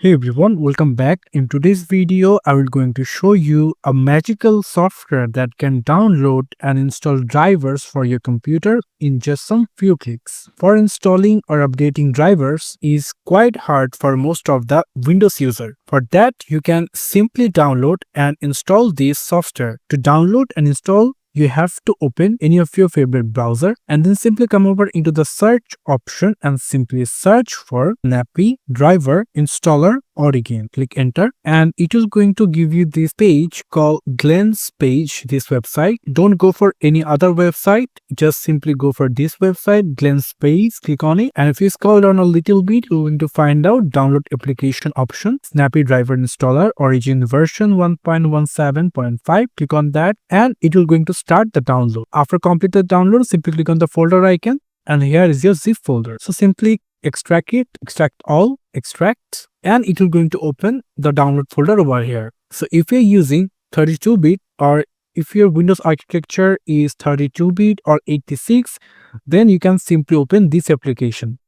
Hey everyone, welcome back. In today's video, I will going to show you a magical software that can download and install drivers for your computer in just some few clicks. For installing or updating drivers is quite hard for most of the Windows user. For that, you can simply download and install this software. To download and install, you have to open any of your favorite browser and then simply come over into the search option and simply search for Snappy Driver Installer Origin. Click enter and it is going to give you this page called Glenn's page, this website. Don't go for any other website, just simply go for this website, Glenn's page. Click on it and if you scroll down a little bit, you're going to find out download application option, Snappy Driver Installer Origin version 1.17.5. Click on that and it will going to start the download. After complete the download, simply click on the folder icon and here is your zip folder. So simply extract it, extract all, extract, and it will going to open the download folder over here. So if you're using 32-bit or if your Windows architecture is 32-bit or 86, then you can simply open this application.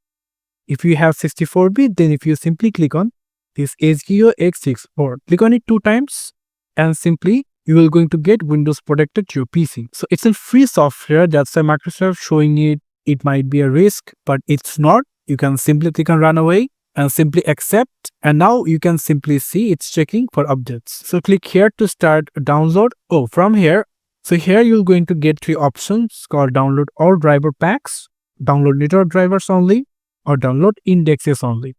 If you have 64-bit, then if you simply click on this SGO X64, click on it 2 times and simply you will going to get Windows protected to your PC. So it's a free software, that's why Microsoft showing it. It might be a risk, but it's not. You can simply click on run away and simply accept. And now you can simply see it's checking for updates. So click here to start download. From here. So here you're going to get 3 options called download all driver packs, download network drivers only, or download indexes only.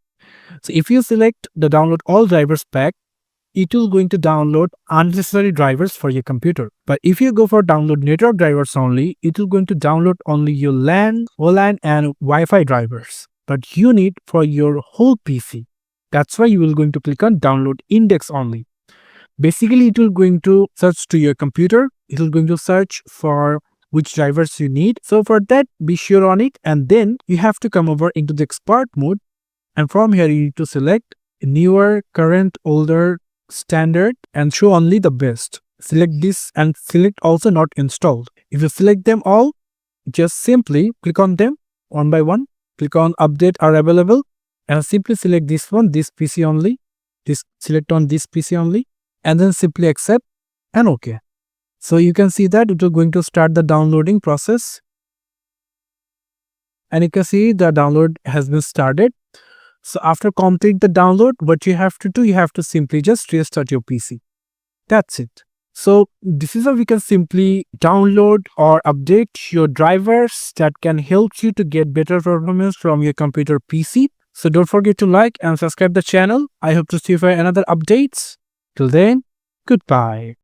So if you select the download all drivers pack, it will going to download unnecessary drivers for your computer. But if you go for download network drivers only, it will going to download only your LAN, WLAN and Wi-Fi drivers. But you need for your whole PC. That's why you will going to click on download index only. Basically, it will going to search to your computer. It will going to search for which drivers you need. So for that, be sure on it. And then you have to come over into the expert mode. And from here, you need to select newer, current, older, standard and show only the best. Select this and select also not installed. If you select them all, just simply click on them one by one. Click on update are available and simply select this one, this PC only. Select on this PC only and then simply accept and OK. So you can see that it is going to start the downloading process. And you can see the download has been started. So after complete the download, what you have to do, you have to simply just restart your PC. That's it. So this is how we can simply download or update your drivers that can help you to get better performance from your computer PC. So don't forget to like and subscribe the channel. I hope to see you for another updates. Till then, goodbye.